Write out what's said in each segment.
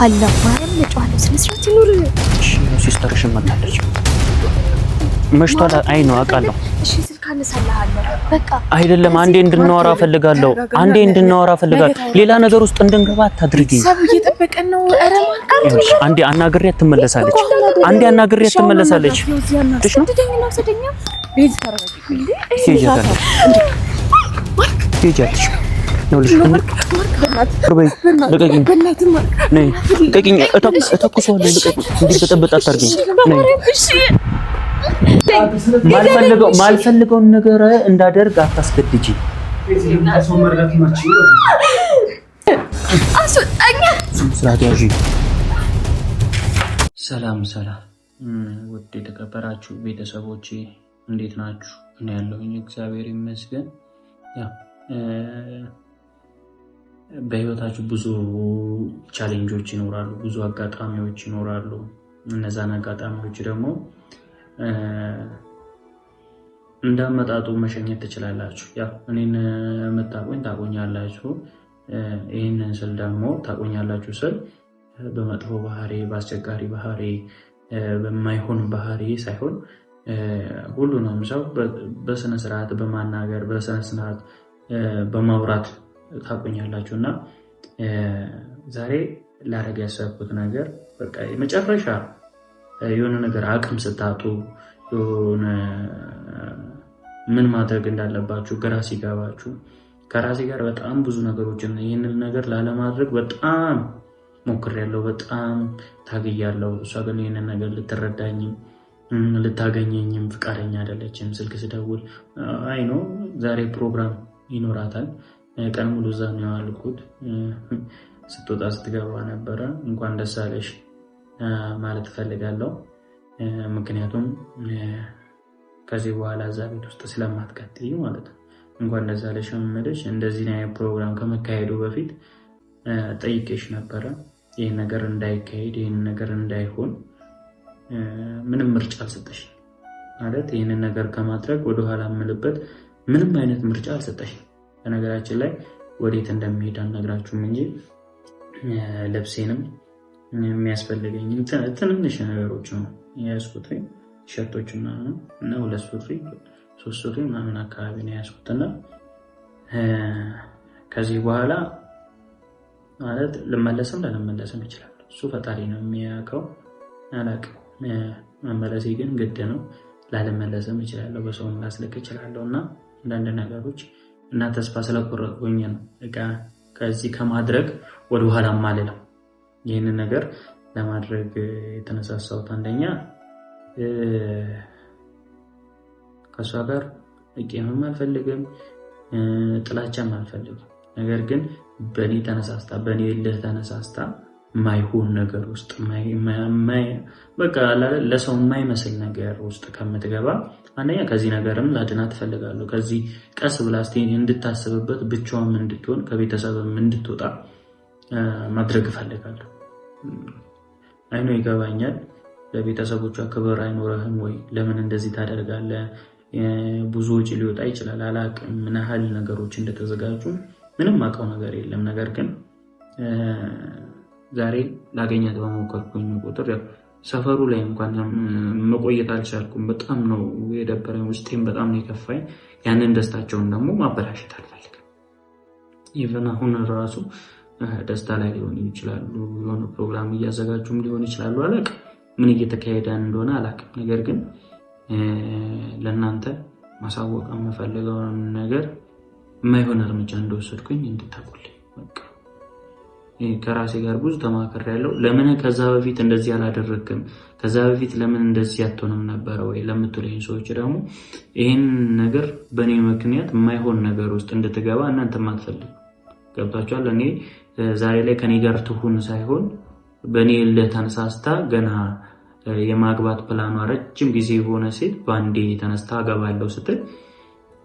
አላህ ማርያም ለጫዋለው ስለስራት ይኑር። እሺ ሲስተርሽ መጣለች መሽቷል። አይ ነው አውቃለሁ። እሺ ስልክ አነሳልሃለሁ። በቃ አይደለም አንዴ እንድናወራ ፈልጋለሁ። አንዴ እንድናወራ ፈልጋለሁ። ሌላ ነገር ውስጥ እንድንገባ አታድርጊ። ሰብ እየጠበቀን ነው። ኧረ ማርያም አንዴ አናግሪያት ትመለሳለች። አንዴ አናግሪያት ትመለሳለች። እሺ ነው ሰደኛ ቤት ታረጋግጥ እንዴ? ሄጃለሽ ነውልሽ ማልፈልገውን ነገር እንዳደርግ አታስገድጂ። ሰላም ውድ የተከበራችሁ ቤተሰቦቼ እንዴት ናችሁ? እኔ ያለሁኝ እግዚአብሔር ይመስገን። በህይወታችሁ ብዙ ቻሌንጆች ይኖራሉ፣ ብዙ አጋጣሚዎች ይኖራሉ። እነዛን አጋጣሚዎች ደግሞ እንዳመጣጡ መሸኘት ትችላላችሁ። እኔን የምታቆኝ ታቆኛላችሁ። ይህንን ስል ደግሞ ታቆኛላችሁ ስል በመጥፎ ባህሪ፣ በአስቸጋሪ ባህሪ፣ በማይሆን ባህሪ ሳይሆን ሁሉንም ሰው በስነ ስርዓት በማናገር በስነ ስርዓት በማውራት ታቆኛላችሁ። እና ዛሬ ላረግ ያሰብኩት ነገር በቃ የመጨረሻ የሆነ ነገር አቅም ስታጡ የሆነ ምን ማድረግ እንዳለባችሁ ግራ ሲገባችሁ ከራሴ ጋር በጣም ብዙ ነገሮችን ይህንን ነገር ላለማድረግ በጣም ሞክሬያለሁ፣ በጣም ታግያለሁ። እሷ ግን ይህንን ነገር ልትረዳኝም ልታገኘኝም ፍቃደኛ አይደለችም። ስልክ ስደውል አይ ነው ዛሬ ፕሮግራም ይኖራታል፣ ቀን ሙሉ እዛ ነው ያልኩት። ስትወጣ ስትገባ ነበረ። እንኳን ደስ አለሽ ማለት እፈልጋለሁ። ምክንያቱም ከዚህ በኋላ እዛ ቤት ውስጥ ስለማትቀጥይ ማለት ነው። እንኳን ደስ አለሽ የምልሽ እንደዚህ አይነት ፕሮግራም ከመካሄዱ በፊት ጠይቄሽ ነበረ። ይህን ነገር እንዳይካሄድ ይህን ነገር እንዳይሆን ምንም ምርጫ አልሰጠሽ ማለት ይህንን ነገር ከማድረግ ወደኋላ የምልበት ምንም አይነት ምርጫ አልሰጠሽ። በነገራችን ላይ ወዴት እንደሚሄድ አልነግራችሁም እንጂ ልብሴንም የሚያስፈልገኝ ትንንሽ ነገሮች ነው የያዝኩት። ሸርቶች እና 2 ሱሪ 3 ሱሪ ምናምን አካባቢ ነው የያዝኩትና ከዚህ በኋላ ማለት ልመለስም ላልመለስም ይችላል። እሱ ፈጣሪ ነው የሚያውቀው፣ አላውቅም። መመለሴ ግን ግድ ነው። ላልመለስም ይችላለሁ፣ በሰውም ላስልክ ይችላለሁ። እና አንዳንድ ነገሮች እና ተስፋ ስለቆረጥኩኝ ነው በቃ ከዚህ ከማድረግ ወደኋላ ማለለው። ይህንን ነገር ለማድረግ የተነሳሳሁት አንደኛ ከሷ ጋር እቄምም አልፈልግም፣ ጥላቻም አልፈልግም። ነገር ግን በእኔ ተነሳስታ በእኔ ልህ ተነሳስታ ማይሆን ነገር ውስጥ በቃ ለሰው የማይመስል ነገር ውስጥ ከምትገባ አንደኛ ከዚህ ነገርም ላድናት እፈልጋለሁ። ከዚህ ቀስ ብላ እስቲ እንድታስብበት ብቻዋም እንድትሆን ከቤተሰብም እንድትወጣ ማድረግ እፈልጋለሁ። አይኖ ይገባኛል። ለቤተሰቦቿ ክብር አይኖርህም ወይ? ለምን እንደዚህ ታደርጋለህ? ብዙ ወጪ ሊወጣ ይችላል። አላቅም ምን ያህል ነገሮች እንደተዘጋጁ ምንም አውቀው ነገር የለም። ነገር ግን ዛሬ ላገኛት በሞከርኩኝ ቁጥር ሰፈሩ ላይ እንኳን መቆየት አልቻልኩም። በጣም ነው የደበረኝ፣ ውስጤም በጣም ነው የከፋኝ። ያንን ደስታቸውን ደግሞ ማበላሸት አልፈልግም። ኢቨን አሁን ራሱ ደስታ ላይ ሊሆን ይችላሉ፣ የሆነ ፕሮግራም እያዘጋጁም ሊሆን ይችላሉ። አላቅም ምን እየተካሄደ እንደሆነ አላቅም። ነገር ግን ለእናንተ ማሳወቅ የምፈልገውን ነገር የማይሆን እርምጃ እንደወሰድኩኝ እንድታውቁልኝ በቃ ከራሴ ጋር ብዙ ተማክሬያለሁ። ለምን ከዛ በፊት እንደዚህ አላደረግም፣ ከዛ በፊት ለምን እንደዚህ አትሆንም ነበረ ወይ ለምትሉኝ ሰዎች ደግሞ ይህን ነገር በእኔ ምክንያት የማይሆን ነገር ውስጥ እንድትገባ እናንተም አትፈልጉ። ገብታችኋል? እኔ ዛሬ ላይ ከኔ ጋር ትሁን ሳይሆን በእኔ ለተነሳስታ ገና የማግባት ፕላኗ ረጅም ጊዜ የሆነ ሴት በአንዴ ተነስታ አገባለሁ ስትል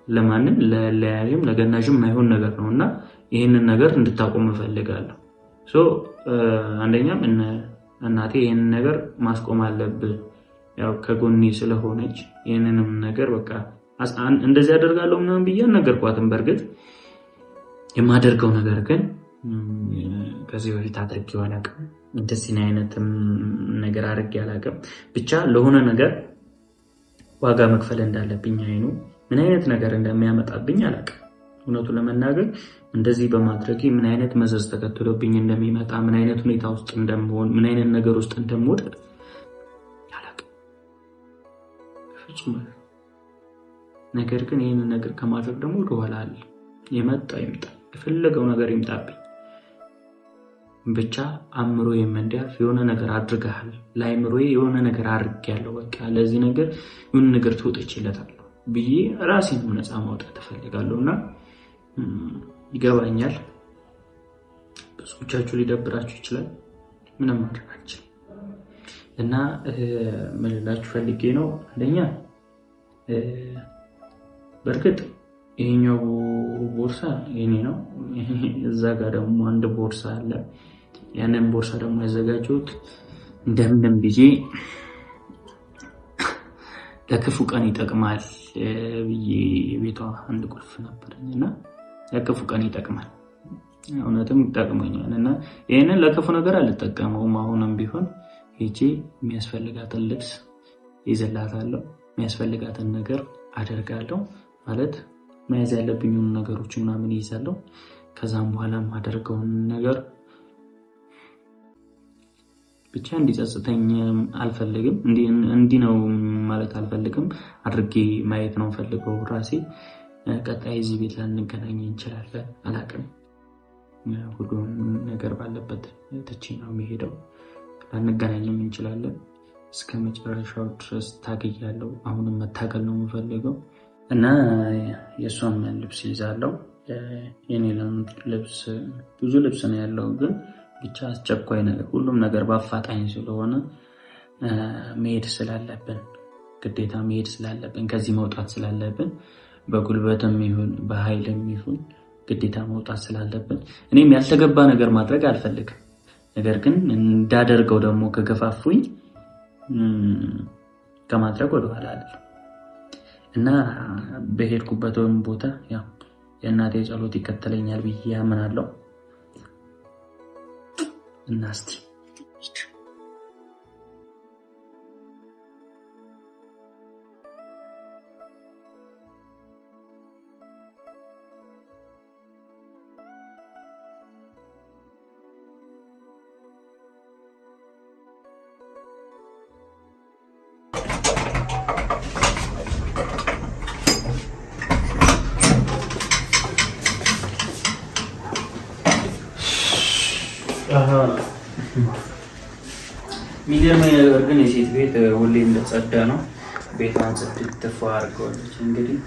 ለማንም ለለያዥም ለገናዥም የማይሆን ነገር ነው እና ይህንን ነገር እንድታቆም እፈልጋለሁ። አንደኛም እናቴ ይህንን ነገር ማስቆም አለብህ፣ ያው ከጎኔ ስለሆነች ይህንንም ነገር በቃ እንደዚህ አደርጋለሁ ምናምን ብዬ ነገርኳትም። በእርግጥ የማደርገው ነገር ግን ከዚህ በፊት አድርጌው አላውቅም። እንደዚህ አይነት ነገር አድርጌ አላውቅም። ብቻ ለሆነ ነገር ዋጋ መክፈል እንዳለብኝ አይኑ ምን አይነት ነገር እንደሚያመጣብኝ አላውቅም። እውነቱ ለመናገር እንደዚህ በማድረጌ ምን አይነት መዘዝ ተከትሎብኝ እንደሚመጣ፣ ምን አይነት ሁኔታ ውስጥ እንደምሆን፣ ምን አይነት ነገር ውስጥ እንደምወድቅ አላውቅም ፍጹም። ነገር ግን ይህንን ነገር ከማድረግ ደግሞ ወደኋላ አለ። የመጣ ይምጣ፣ የፈለገው ነገር ይምጣብኝ፣ ብቻ አእምሮ የመንዲያፍ የሆነ ነገር አድርገሃል፣ ለአእምሮ የሆነ ነገር አድርጌያለሁ፣ በቃ ለዚህ ነገር የሆነ ነገር ትወጥችለታለሁ ብዬ ራሴን ነፃ ማውጣት እፈልጋለሁ። እና ይገባኛል፣ ብዙዎቻችሁ ሊደብራችሁ ይችላል፣ ምንም ማድረግ አልችልም። እና ምን ልላችሁ ፈልጌ ነው፣ አንደኛ በእርግጥ ይሄኛው ቦርሳ የኔ ነው። እዛ ጋር ደግሞ አንድ ቦርሳ አለ። ያንን ቦርሳ ደግሞ ያዘጋጀሁት እንደምንም ብዬ ለክፉ ቀን ይጠቅማል ብዬ ቤቷ አንድ ቁልፍ ነበረኝ እና ለክፉ ቀን ይጠቅማል፣ እውነትም ይጠቅመኛል። እና ይሄንን ለክፉ ነገር አልጠቀመውም። አሁንም ቢሆን ሄጄ የሚያስፈልጋትን ልብስ ይዘላታለሁ፣ የሚያስፈልጋትን ነገር አደርጋለሁ። ማለት መያዝ ያለብኝን ነገሮች ምናምን ይይዛለሁ። ከዛም በኋላ ማደርገውን ነገር ብቻ እንዲጸጽተኝ አልፈልግም። እንዲህ ነው ማለት አልፈልግም። አድርጌ ማየት ነው ፈልገው ራሴ። ቀጣይ እዚህ ቤት ላንገናኝ እንችላለን፣ አላቅም። ሁሉም ነገር ባለበት ትቼ ነው የሚሄደው። ላንገናኝም እንችላለን። እስከ መጨረሻው ድረስ ታገያለሁ። አሁንም መታገል ነው የምፈልገው እና የእሷን ልብስ ይዛለሁ። የኔ ልብስ ብዙ ልብስ ነው ያለው፣ ግን ብቻ አስቸኳይ ነገር ሁሉም ነገር በአፋጣኝ ስለሆነ መሄድ ስላለብን ግዴታ መሄድ ስላለብን ከዚህ መውጣት ስላለብን በጉልበትም ይሁን በኃይልም ይሁን ግዴታ መውጣት ስላለብን እኔም ያልተገባ ነገር ማድረግ አልፈልግም። ነገር ግን እንዳደርገው ደግሞ ከገፋፉኝ ከማድረግ ወደኋላ አልልም እና በሄድኩበትም ቦታ ያው የእናቴ ጸሎት ይከተለኛል ብዬ አምናለሁ። እና እስቲ የሚገርመኝ ነገር ግን የሴት ቤት ሁሌ እንደጸዳ ነው። ቤቷን ጽድት ትፋ አድርገዋለች። እንግዲህ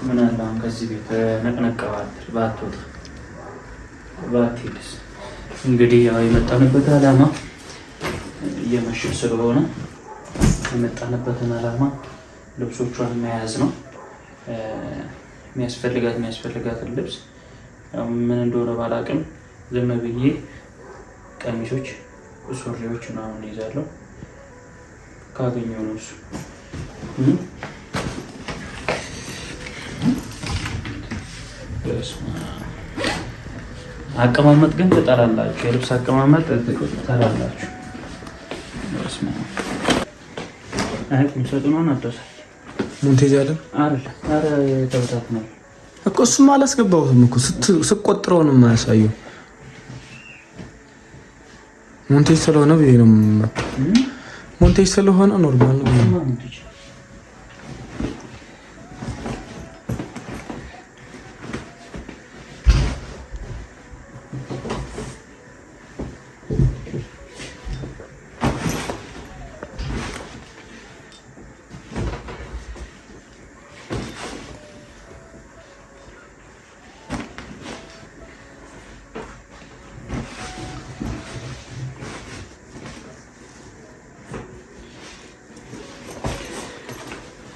ምን አለ አሁን ከዚህ ቤት ነቅነቀባት ባትወጣ ባትሄድስ? እንግዲህ ያው የመጣንበት ዓላማ እየመሸ ስለሆነ የመጣንበትን ዓላማ ልብሶቿን መያዝ ነው። የሚያስፈልጋትን ልብስ ምን እንደሆነ ባላቅም ዝም ብዬ ቀሚሶች፣ ሱሪዎች ምናምን ይዛለሁ ካገኘሁ ነው እሱ። አቀማመጥ ግን ትጠላላችሁ፣ የልብስ አቀማመጥ ትጠላላችሁ። አይ ቁምሳጥኗን አትወስድ ሞንቴጅ አይደል? አረ ተበታት ነው እኮ እሱም አላስገባሁትም እኮ ስትቆጥረው ነው የማያሳየው። ሞንቴጅ ስለሆነ ብዬ ነው ሞንቴጅ ስለሆነ ኖርማል ነው።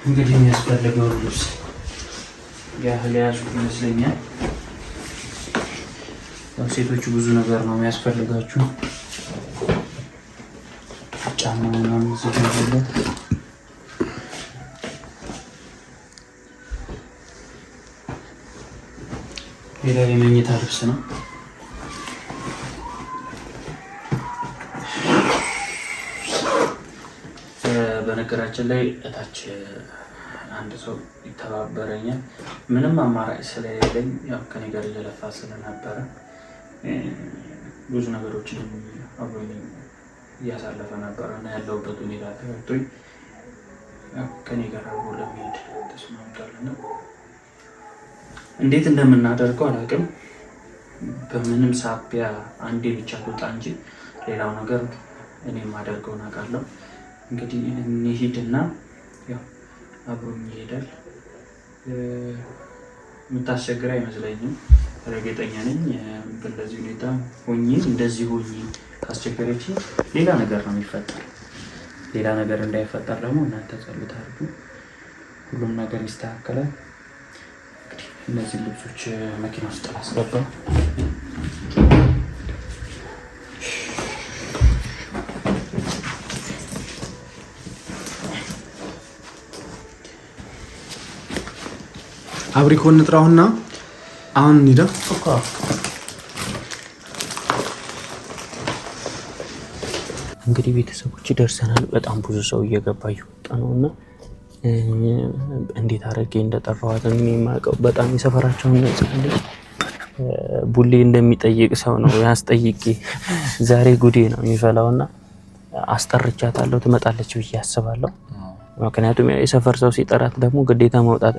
እንግዲህ የሚያስፈልገው ልብስ ያህል ያዙ ይመስለኛል። ሴቶቹ ብዙ ነገር ነው የሚያስፈልጋችሁ። ጫማ ምናምን ዝግጅለት፣ ሌላ የመኝታ ልብስ ነው። በነገራችን ላይ እታች አንድ ሰው ይተባበረኛል። ምንም አማራጭ ስለሌለኝ ያው ከኔ ጋር እየለፋ ስለነበረ ብዙ ነገሮችን አብሮኝ እያሳለፈ ነበረ እና ያለሁበት ሁኔታ ተረድቶኝ ከኔ ጋር አብሮ ለመሄድ ተስማምቷልና እንዴት እንደምናደርገው አላውቅም። በምንም ሳቢያ አንዴ ብቻ ትውጣ እንጂ ሌላው ነገር እኔ የማደርገውን አውቃለሁ። እንግዲህ እንሂድና ያው አብሮኝ ይሄዳል። የምታስቸግር አይመስለኝም፣ እርግጠኛ ነኝ። በዚህ ሁኔታ ሆኜ እንደዚህ ሆኜ ካስቸገረች ሌላ ነገር ነው የሚፈጠር። ሌላ ነገር እንዳይፈጠር ደግሞ እናንተ ጸሎት አድርጉ፣ ሁሉም ነገር ይስተካከላል። እንግዲህ እነዚህ ልብሶች መኪና ውስጥ ላስገባ። አብሪኮን እንጥራውና አሁን እንሂዳ። እንግዲህ ቤተሰቦች ደርሰናል። በጣም ብዙ ሰው እየገባ እየወጣ ነው እና እንዴት አድርጌ እንደጠራኋት እኔ የማውቀው በጣም የሰፈራቸውን ነጻልኝ ቡሌ እንደሚጠይቅ ሰው ነው ያስጠይቄ። ዛሬ ጉዴ ነው የሚፈላውና አስጠርቻታለሁ። ትመጣለች ብዬ አስባለሁ። ምክንያቱም የሰፈር ሰው ሲጠራት ደግሞ ግዴታ መውጣት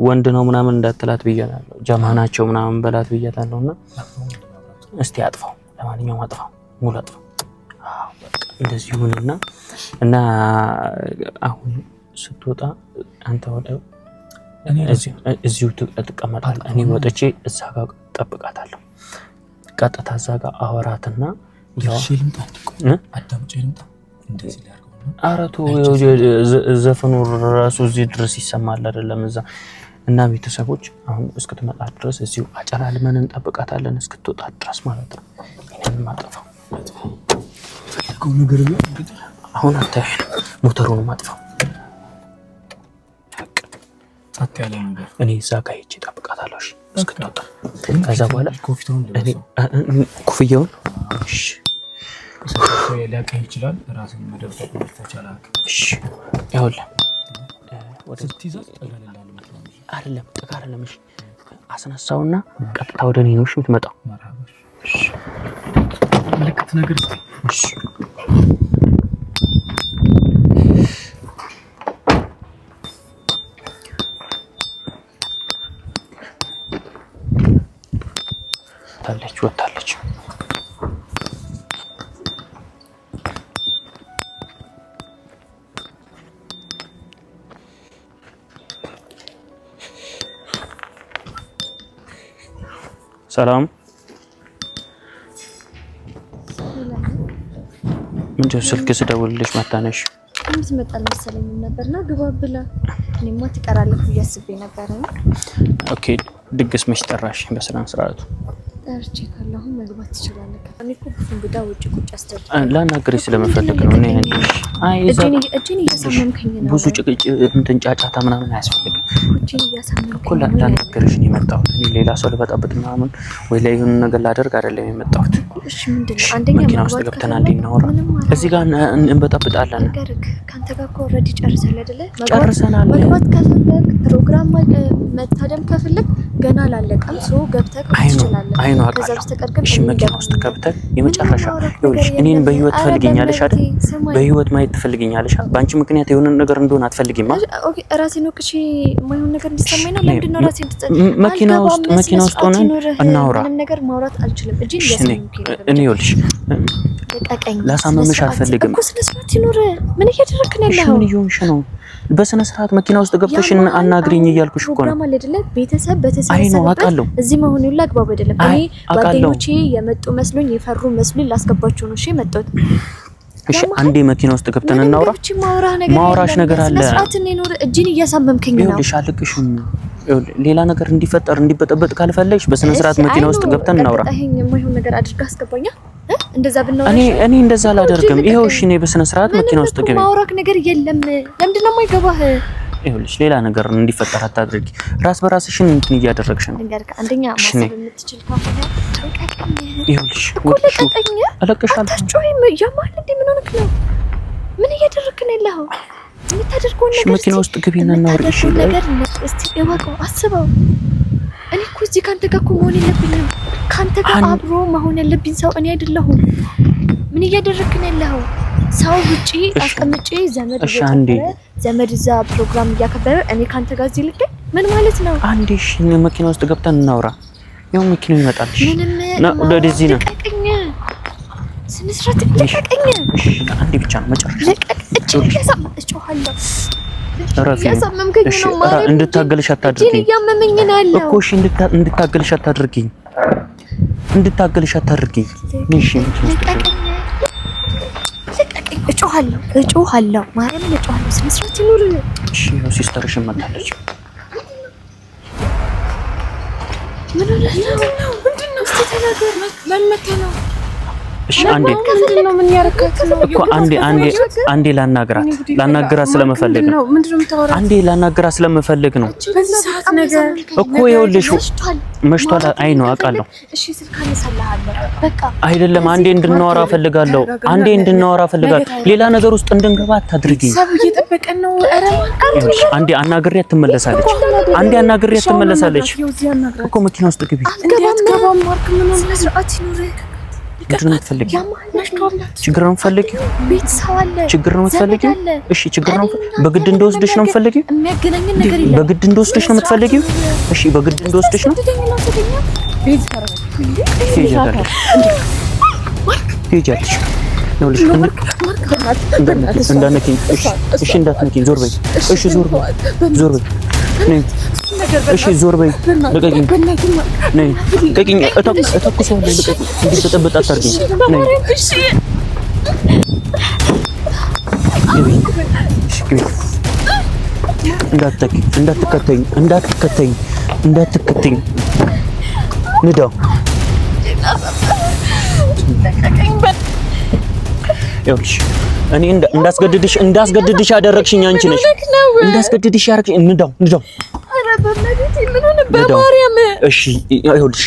ወንድ ነው ምናምን እንዳትላት ብያለሁ። ጀማ ናቸው ምናምን በላት ብያታለሁና እስቲ አጥፋው፣ ለማንኛውም አጥፋው፣ ሙሉ አጥፋው። እንደዚህ ይሁንና እና አሁን ስትወጣ አንተ ወደ እዚሁ ትቀመጣለህ። እኔ ወጥቼ እዛ ጋር ጠብቃታለሁ። ቀጥታ እዛ ጋር አወራትና አረቱ ዘፈኑ ራሱ እዚህ ድረስ ይሰማል አይደለም እዛ። እና ቤተሰቦች አሁን እስክትመጣ ድረስ እዚሁ አጨላልመን እንጠብቃታለን እስክትወጣ ድረስ ማለት ነው። እኔን ማጥፋው ፈለገው ነገር ነው እንግዲህ አሁን አታየኝ፣ ሞተሩን ማጥፋው ጸጥ ያለ ነገር። እኔ እዛ ጋር ሄጄ እጠብቃታለሁ እስክትወጣ። ከዛ በኋላ ኮፍያውን እሺ ሊያቀህ ይችላል። ራስን መደበቅ ይቻላል። እሺ ይኸውልህ ወደ ትይዛዝ አይደለም ጠቃረለም። እሺ አስነሳውና ቀጥታ ወደ እኔ ነው የምትመጣው። እሺ ምልክት ነገር እሺ ወጣለች። ሰላም ምንድነው? ስልክ ስደውልልሽ መታነሽ ትመጣል መሰለኝ ነበርና ግባ ብላ እኔማ ትቀራለህ ብዬ አስቤ ነበር። ኦኬ ድግስ መች ጠራሽ? በሰላም ስርዓቱ ጠርቼ ካለሁ መግባት ትችላለህ። እኔ እኮ እንግዳ ውጭ ቁጭ አስተርጭ ላናግርሽ ስለምፈልግ ነው። እኔ አይ እጄን እያሳመምከኝ ነው። ብዙ ጭቅጭ እንትን ጫጫታ ምናምን አያስፈልግም። እጄን እያሳመምከኝ እኮ ላናግርሽ ነው የመጣሁት። ሌላ ሰው ልበጣብጥ ምናምን ወይ ላይ የሆነ ነገር ላደርግ አይደለም የመጣሁት። እሺ ምንድነው? አንደኛ መኪና ውስጥ ገብተን አንዴ እናወራ። እዚህ ጋር እንበጣብጣለን። ካንተ ጋር እኮ ኦልሬዲ ጨርሰናል አይደለ? ጨርሰናል። መግባት ከፈለክ ፕሮግራም መታደም ከፈለክ ገና አላለቀም። ሶ ገብተህ ትችላለህ። ከዛ በስተቀር ግን እሺ መኪና ውስጥ ገብተህ የመጨረሻ ይኸውልሽ እኔን በህይወት ትፈልጊኛለሽ አይደል? በህይወት ማየት ትፈልጊኛለሽ። በአንቺ ምክንያት የሆነ ነገር እንደሆነ አትፈልጊማ። ኦኬ ራሴን ወቅሽ የማይሆን ነገር እንዲሰማኝ ነው። ለምንድን ነው ራሴን መኪና ውስጥ ሆነን እናውራ። ምንም ነገር ማውራት አልችልም። እጄን እያሳመምከኝ ነው። እኔ ይኸውልሽ ላሳመምሽ አልፈልግም እኮ ስነ ስርዓት ይኖር። ምን እያደረክ ነው ያለው? ምን እየሆንሽ ነው? በስነ ስርዓት መኪና ውስጥ ገብተሽ አናግሪኝ እያልኩሽ እኮ ነው። ፕሮግራም አለ አይደለ? ቤተሰብ በተሰበሰበበት እዚህ መሆኑ ይላ አግባብ አይደለም። እኔ ጓደኞቼ የመጡ መስሎኝ የፈሩ መስሎኝ ላስገባቸው ነው። እሺ መጣሁት። እሺ አንዴ መኪና ውስጥ ገብተን እናውራ። ማውራሽ ነገር አለ። ስርዓት እኔ ነው። እጄን እያሳመምከኝ ነው። ይኸውልሽ አልቅሽም። ሌላ ነገር እንዲፈጠር እንዲበጠበጥ ካልፈለግሽ በስነ ስርዓት መኪና ውስጥ ገብተን እናውራ። ይሄን የማይሆን ነገር አድርጋ አስገባኛ። እንደዛ ብናወራ እኔ እንደዛ አላደርግም። ይሄው እሺ እኔ በስነ ስርዓት መኪና ውስጥ ገቢ ማውራክ ነገር የለም። ለምንድን ነው የማይገባህ? ይኸውልሽ ሌላ ነገር እንዲፈጠር አታድርጊ። ራስ በራስሽን እንትን እያደረግሽ ነው። አንደኛ ማሰብ የምትችል ከሆነ ይኸውልሽ ወጥሽ አለቀሻል። አትጮይም። ያማል እንዴ? ምን ሆነክ ነው? ምን እያደረክ ነው ያለው? የምታደርገው ነገር መኪና ውስጥ ግቢና እናውራ። እሺ ነገር እስቲ እወቀው፣ አስበው። እኔ እኮ እዚህ ካንተ ጋር እኮ መሆን የለብኝም። ካንተ ጋር አብሮ መሆን ያለብኝ ሰው እኔ አይደለሁም። ምን እያደረግክ ነው ያለው? ሰው ውጪ አስቀምጬ ዘመድ እዛ ፕሮግራም እያከበረ እኔ ካንተ ጋር እዚህ ልክ ምን ማለት ነው? አንዴ እሺ መኪና ውስጥ ገብተን እናውራ። ያው መኪናው ይመጣል። እሺ ና ወደዚህ ነው። ስንስራት ልቀቀኝ። እሺ አንዴ ብቻ ነው መጨረሻ። እጮሃለሁ። ያሳመምከኝ ነው ማለት እንድታገልሽ አታድርጊኝ እያመመኝ ነው ያለው እኮ። እሺ እንድታገልሽ አታድርጊኝ፣ እንድታገልሽ አታድርጊኝ። እሺ እጮሃለሁ ማርያም እጮሃለሁ። ስንስራት ይኑር። እሺ ነው ሲስተርሽ መጣለች። ምን ነው? ምንድነው? እስቲ ተናገር። ለምን ነው? እሺ አንዴ ምንድነው? ምን ያረካት ነው እኮ አንዴ ላናግራት ስለምፈልግ ነው። አንዴ ላናግራት ስለምፈልግ ነው በዚህ ሰዓት ነገር እኮ። ይኸውልሽ መሽቷል። አይ ነው አውቃለሁ። እሺ ስልክ አነሳልሃለሁ። በቃ አይደለም አንዴ እንድናወራ ፈልጋለሁ። ሌላ ነገር ውስጥ እንድንገባ አታድርጊኝ። ሰብ እየጠበቀን ነው። ኧረ አንዴ አናግሬያት ትመለሳለች። እኮ መኪና ውስጥ ግቢ። አትገባም። ማርክ ምን ነው? ስርዓት ይኑር። ምንድን ነው የምትፈልጊው? ችግር ነው የምትፈልጊው? ቤተሰብ አለ። ችግር ነው የምትፈልጊው? እሺ ችግር ነው። በግድ እንደወስድሽ ነው የምትፈልጊው? የሚያገናኝን ነገር የለም። በግድ እንደወስድሽ ነው የምትፈልጊው? እሺ በግድ እንደወስድሽ ነው። ትሄጃለሽ። እንዳትነኪኝ። እሺ እንዳትነኪኝ። ዞር በይ። እሺ ዞር በይ። እሺ ዞር በይ። ልቀቂኝ። ነይ ልቀቂኝ። እተኩሰዋለሁ። ልቀቂኝ። እንድትጠበጥ አታርጊኝ። ነይ እሺ ግቢ። እንዳትከተኝ። ንዳው። ይኸውልሽ እኔ እንዳስገድድሽ ያደረግሽኝ አንቺ ነሽ። እንዳስገድድሽ ያደረግሽኝ። ንዳው። በማርያም እሺ ይኸውልሽ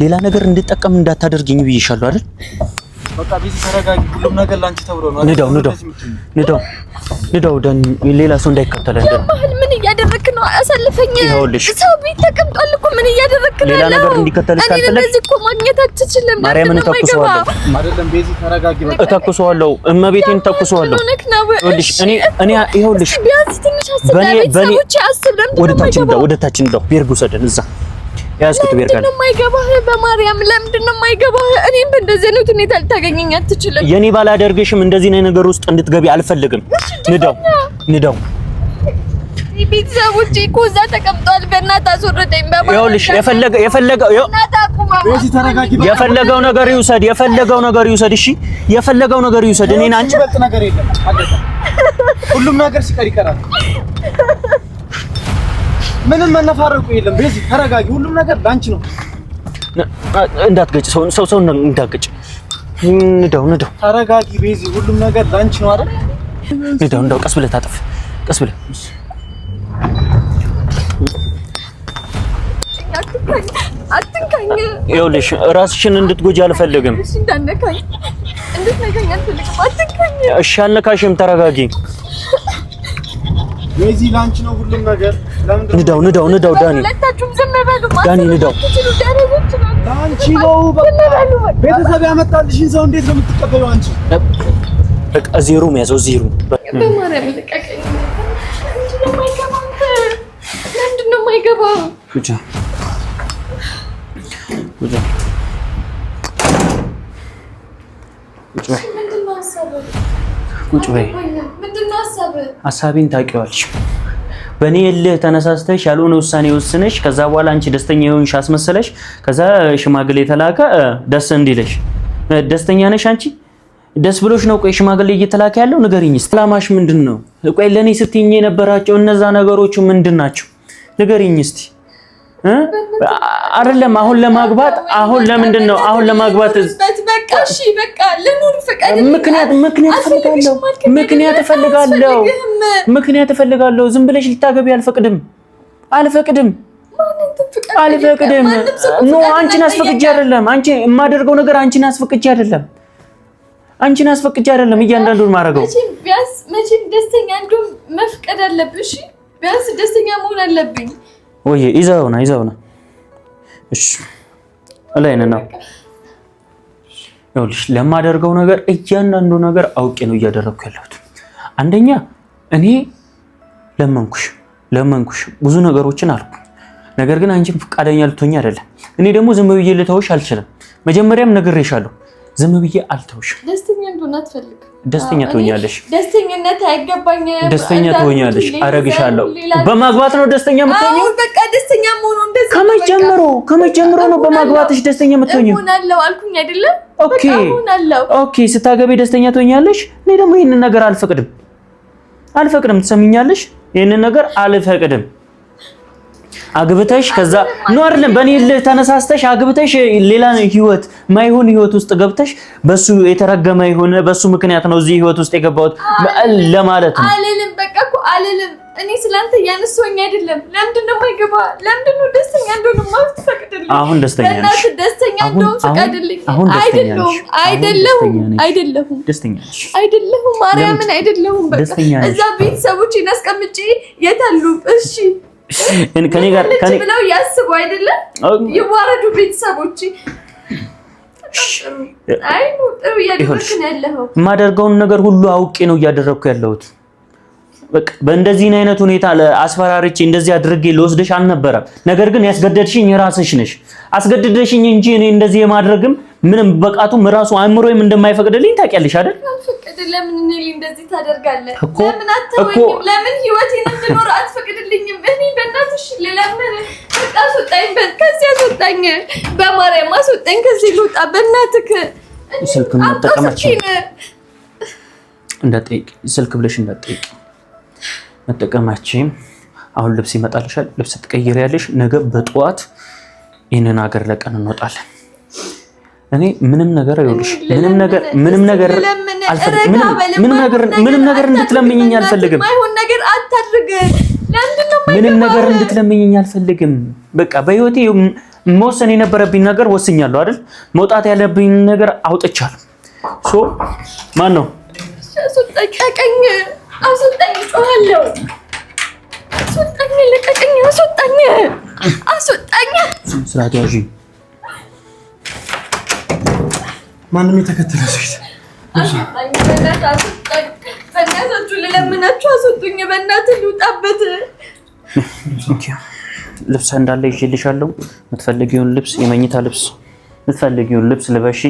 ሌላ ነገር እንድጠቀም እንዳታደርጊኝ ብዬሻለሁ አይደል? በቃ ቢዚ ተረጋጊ። ሁሉም ነገር ላንቺ ተብሎ ነው። ንዳው ዳኒ፣ ሌላ ሰው እንዳይከተለን። ምን እያደረክ ነው? አሳልፈኝ። ይኸውልሽ ሰው ቤት ተቀምጧል እኮ ምን እያደረክ ነው? ሌላ ነገር እንዲከተልሽ ካልፈለግሽ እዚህ እኮ ማግኘት አትችልም። ማርያምን እተኩሰዋለሁ። አይደለም ቤዚ ተረጋጊ። በቃ እተኩሰዋለሁ። እመቤቴን እተኩሰዋለሁ። ይኸውልሽ እኔ ይኸውልሽ ቢያንስ ትንሽ አስብ። ወደ ታች እንዳው ቤርጉ ሰደን እዛ ያስኩት ቤርጋ ነው የማይገባህ። በማርያም ለምንድን ነው የማይገባህ? እኔም በእንደዚህ አይነት ሁኔታ ልታገኘኝ አትችልም። የኔ ባላደርግሽም እንደዚህ ነገር ውስጥ እንድትገቢ አልፈልግም። ንዳው። ቤተሰቦቼ እኮ እዛ ተቀምጧል። በእናትህ አስወርደኝ። ይኸውልሽ የፈለገው ነገር ይውሰድ። እሺ የፈለገው ነገር ይውሰድ። እኔን አንቺ በጥ ነገር የለም። ሁሉም ነገር ሲቀር ይቀራል። ምንም መነፋረቁ የለም። ቤዚ ተረጋጊ። ሁሉም ነገር ላንቺ ነው። እንዳትገጭ ሰው እንዳትገጭ። ንዳው። ተረጋጊ ቤዚ። ሁሉም ነገር ላንቺ ነው አይደል? ንዳው። ቀስ ብለህ ታጠፍ። ቀስ ብለህ አትንካኝ። ይኸውልሽ ራስሽን እንድትጎጂ አልፈልግም። እሺ እንዳነካኝ አልፈልግም። አትንካኝ። እሺ አልነካሽም። ተረጋጊ ቤዚ። ላንቺ ነው ሁሉም ነገር። ንዳው ዳኒ። ሁለታችሁም ዝም በሉ። ዳኒ ንዳው። ላንቺ ነው ቤተሰብ ያመጣልሽን ሰው እንዴት ነው የምትቀበለው አንቺ? በቃ ዜሮ ያዘው። ዜሮ በማርያም ልቀቀኝ። ለምንድን ነው የማይገባው? ቁጭ በይ። ሀሳቤን ታውቂዋለሽ። በእኔ እልህ ተነሳስተሽ ያልሆነ ውሳኔ ወስነሽ ከዛ በኋላ አንቺ ደስተኛ የሆንሽ አስመሰለሽ። ከዛ ሽማግሌ ተላከ ደስ እንዲለሽ። ደስተኛ ነሽ አንቺ? ደስ ብሎሽ ነው? ቆይ ሽማግሌ እየተላከ ያለው ንገሪኝ እስቲ። ሰላማሽ ምንድን ነው? ቆይ ለኔ ስትይኝ የነበራቸው እነዛ ነገሮች ምንድን ናቸው? ንገሪኝ እስቲ። አይደለም አሁን ለማግባት ለምንድን ነው አሁን ለማግባት? በቃ እሺ በቃ ለኑር ፈቃድ። ምክንያት እፈልጋለሁ። ዝም ብለሽ ልታገቢ አልፈቅድም። ኖ አንቺን አስፈቅጄ አይደለም። አንቺ የማደርገው ነገር አንቺን አስፈቅጄ አይደለም። እያንዳንዱን ማረገው መቼም ደስተኛ እንደው መፍቀድ አለብሽ። ቢያንስ ደስተኛ መሆን አለብኝ። ወይ ይዘውና እሺ አላይ ነው ይኸውልሽ ለማደርገው ነገር እያንዳንዱ ነገር አውቄ ነው እያደረኩ ያለሁት። አንደኛ እኔ ለመንኩሽ ብዙ ነገሮችን አልኩ። ነገር ግን አንቺም ፈቃደኛ ልትሆኚ አይደለም። እኔ ደግሞ ዝም ብዬ ልተውሽ አልችልም። መጀመሪያም ነግሬሻለሁ፣ ዝም ብዬ አልተውሽም። ደስተኛ እንደሆነ አትፈልግ። ደስተኛ ትሆኛለሽ። ደስተኛነት አይገባኝም። ደስተኛ ትሆኛለሽ። አረግሻለሁ። በማግባት ነው ደስተኛ የምትሆኚው? አዎ በቃ ደስተኛ መሆኑ እንደዚህ ከመጀመሩ ነው በማግባትሽ ደስተኛ የምትሆኚው? ሆናለሁ አልኩኝ አይደለ? ኦኬ ስታገቢ ደስተኛ ትሆኛለሽ። እኔ ደግሞ ይሄንን ነገር አልፈቅድም። ትሰሚኛለሽ? ይሄንን ነገር አልፈቅድም። አግብተሽ ከዛ ነው አይደለም በእኔ ተነሳስተሽ አግብተሽ ሌላ ህይወት ማይሆን ህይወት ውስጥ ገብተሽ በሱ የተረገመ የሆነ በሱ ምክንያት ነው እዚህ ህይወት ውስጥ የገባሁት ለማለት ነው። አልልም በቃ እኮ አልልም። እኔ ስላንተ ያነሳሁኝ አይደለም። ለምንድን ነው የማይገባ? ለምንድን ነው ደስተኛ እንደሆነ ማለት ፈቅድልኝ። አሁን ደስተኛ ነሽ? እናት ደስተኛ እንደሆነ ፈቅድልኝ። አይደለሁም ደስተኛ ነሽ? አይደለሁም ማርያምን አይደለሁም። በቃ እዛ ቤተሰቦቼን አስቀምጬ የት አሉ? እሺ ከኔ ጋር ብለው ያስቡ አይደለም ይዋረዱ ቤተሰቦቼ። አይ ጥሩ እያደረግሽ ነው ያለኸው። የማደርገውን ነገር ሁሉ አውቄ ነው እያደረግኩ ያለሁት። በቃ በእንደዚህ አይነት ሁኔታ አስፈራርቼ እንደዚህ አድርጌ ልወስድሽ አልነበረም። ነገር ግን ያስገደድሽኝ ራስሽ ነሽ። አስገድደሽኝ እንጂ እኔ እንደዚህ የማድረግም ምንም በቃቱም ራሱ አእምሮዬም እንደማይፈቅድልኝ ታውቂያለሽ አይደል? ለምን እኔ እንደዚህ ታደርጋለህ? ለምን አትወኝም? ለምን ህይወቴን እንድኖር አትፈቅድልኝም? እኔ በእናትሽ ለምን አስወጣኝ፣ ከዚህ አስወጣኝ፣ በማርያም አስወጣኝ፣ ከዚህ ልውጣ በእናትህ። ስልክን መጠቀማችን እንዳትጠይቂ፣ ስልክ ብለሽ እንዳትጠይቂ። መጠቀማችን አሁን ልብስ ይመጣልሻል፣ ልብስ ትቀይሪያለሽ። ነገ በጠዋት ይሄንን ሀገር ለቀን እንወጣለን። እኔ ምንም ነገር ይኸውልሽ ምንም ነገር አልፈልግም። ምንም ነገር እንድትለምኝኝ አልፈልግም። ማይሆን ነገር አታድርግ። ምንም ነገር እንድትለምኝኝ አልፈልግም። በቃ በህይወቴ መወሰን የነበረብኝ ነገር ወስኛለሁ አይደል? መውጣት ያለብኝ ነገር አውጥቻለሁ። ማን ነው? አስወጣኝ፣ ጮሃለሁ። አስወጣኝ፣ ልቀቀኝ፣ አስወጣኝ። ስርዓት ያዥ። ማንም የተከተለ ሴት በእናታችሁ ልለምናችሁ አስወጡኝ። በእናትህ ልውጣበት። ልብስ እንዳለ ይዤልሻለሁ። የምትፈልጊውን ልብስ፣ የመኝታ ልብስ፣ የምትፈልጊውን ልብስ ልበሺ።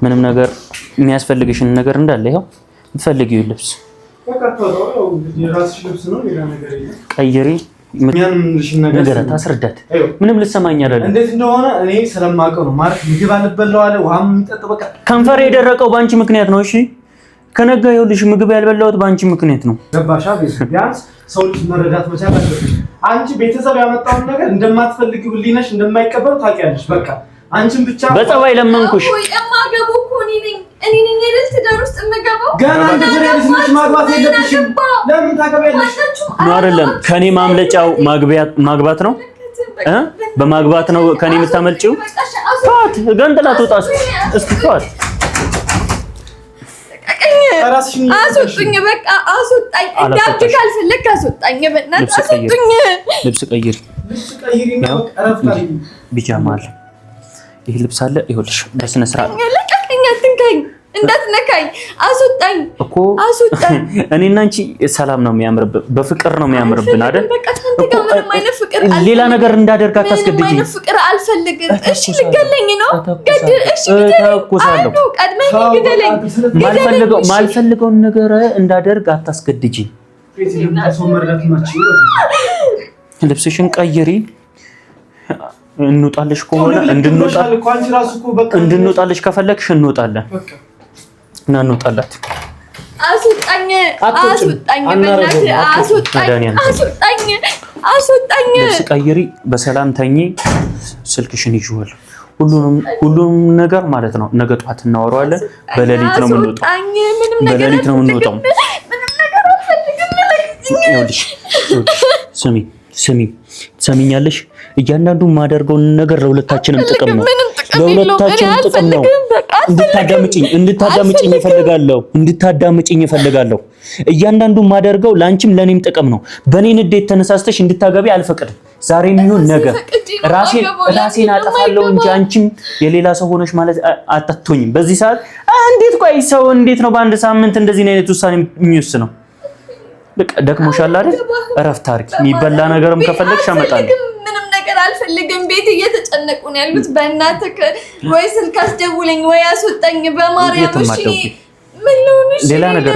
ምንም ነገር የሚያስፈልግሽን ነገር እንዳለ ይኸው የምትፈልጊውን ልብስ ቀይሪ። ነገራት አስረዳት። ምንም ልትሰማኝ አይደለም። እንዴት እንደሆነ እኔ ስለማውቀው ነው። ማለት ምግብ አልበላው አለ፣ ውሃም የሚጠጥ በቃ ከንፈር የደረቀው ባንቺ ምክንያት ነው። እሺ ከነጋ ይኸውልሽ ምግብ ያልበላሁት ባንቺ ምክንያት ነው። ገባሻ? ቢያንስ ሰው ልጅ መረዳት መቻል አለበት። አንቺ ቤተሰብ ያመጣውን ነገር እንደማትፈልጊ ህሊናሽ እንደማይቀበል ታውቂያለሽ። በቃ አንቺን ብቻ በጸባይ ለመንኩሽ። እማገቡ እኮ እኔ ነኝ አይደል? ትዳር ውስጥ የምገባው ገና እንደዚህ ማግባት የለብሽም። ለምን ታገቢያለሽ? ነው አይደለም? ከኔ ማምለጫው ማግባት ነው። በማግባት ነው ከኔ የምታመልጪው። ታት ገንጥላ ትወጣ እስኪ ታት አስወጡኝ። በቃ አስወጣኝ። እንዳብድ ካልፈለክ አስወጣኝ። በእናትህ አስወጡኝ። ልብስ ቀይሪ ነው ቢጃማ አለ። ይሄ ልብስ አለ። ይኸውልሽ በስነ ስርዓት ለቀቀኝ። አትንካኝ፣ እንዳትነካኝ። አስወጣኝ እኮ አስወጣኝ። እኔና አንቺ ሰላም ነው የሚያምርብን፣ በፍቅር ነው የሚያምርብን አይደል? በቃ ታንተ ጋር ምንም አይነት ፍቅር ሌላ ነገር እንዳደርግ አታስገድጂኝ። ምንም አይነት ፍቅር አልፈልግም። እሺ ልገለኝ ነው? እሺ ተኩሳለሁ። ቀድመኝ ግደለኝ። ማልፈልገውን ነገር እንዳደርግ አታስገድጂኝ። ልብስሽን ቀይሪ። እንውጣልሽ ከሆነ እንድንወጣልሽ ከፈለግሽ እንወጣለን እና እንወጣላት። አስወጣኝ፣ በእናትህ አስወጣኝ። ልብስ ቀይሪ፣ በሰላም ተኚ። ስልክሽን ይዤዋለሁ። ሁሉንም ነገር ማለት ነው። ነገ ጠዋት እናወራዋለን። በሌሊት ነው የምንወጣው። በሌሊት ነው የምንወጣው። ይኸውልሽ ስሚ ትሰሚኛለሽ? እያንዳንዱ የማደርገውን ነገር ለሁለታችንም ጥቅም ነው። ለሁለታችን ጥቅም ነው። እንድታዳምጪኝ እፈልጋለሁ። እያንዳንዱ ማደርገው ላንቺም ለኔም ጥቅም ነው። በኔ ንዴት ተነሳስተሽ እንድታገቢ አልፈቅድም። ዛሬም ይሁን ነገ ራሴን አጠፋለሁ እንጂ አንቺም የሌላ ሰው ሆነሽ ማለት አጣጥቶኝም። በዚህ ሰዓት እንዴት ቆይ ሰው እንዴት ነው በአንድ ሳምንት እንደዚህ አይነት ውሳኔ የሚወስነው? በቃ ደክሞሻል አይደል? እረፍት አድርጊ። የሚበላ ነገርም ከፈለግሽ አመጣለሁ። ምንም ነገር አልፈልግም። ቤት እየተጨነቁ ነው ያሉት። በእናትህ ወይ ስልክ አስደውለኝ ወይ አስወጣኝ በማርያም። እሺ ምን ልሆንሽ? ሌላ ነገር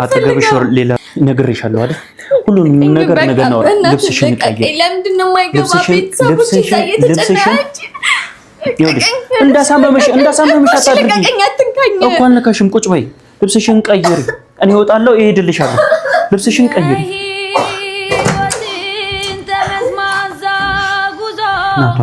አጠገብሽ ሌላ ነግሬሻለሁ አይደል? ሁሉንም ነገር ነገ ነው። ልብስሽን ቀይሪ። ለምንድን ነው የማይገባ? ቤተሰቦች እየተጨነቁ እንዳሳመመሽ አታድርጊ እኮ አልነካሽም። ቁጭ በይ። ልብስሽን ቀይሪ። እኔ እወጣለሁ፣ እሄድልሻለሁ። ልብስሽን ቀይሪ። ናባ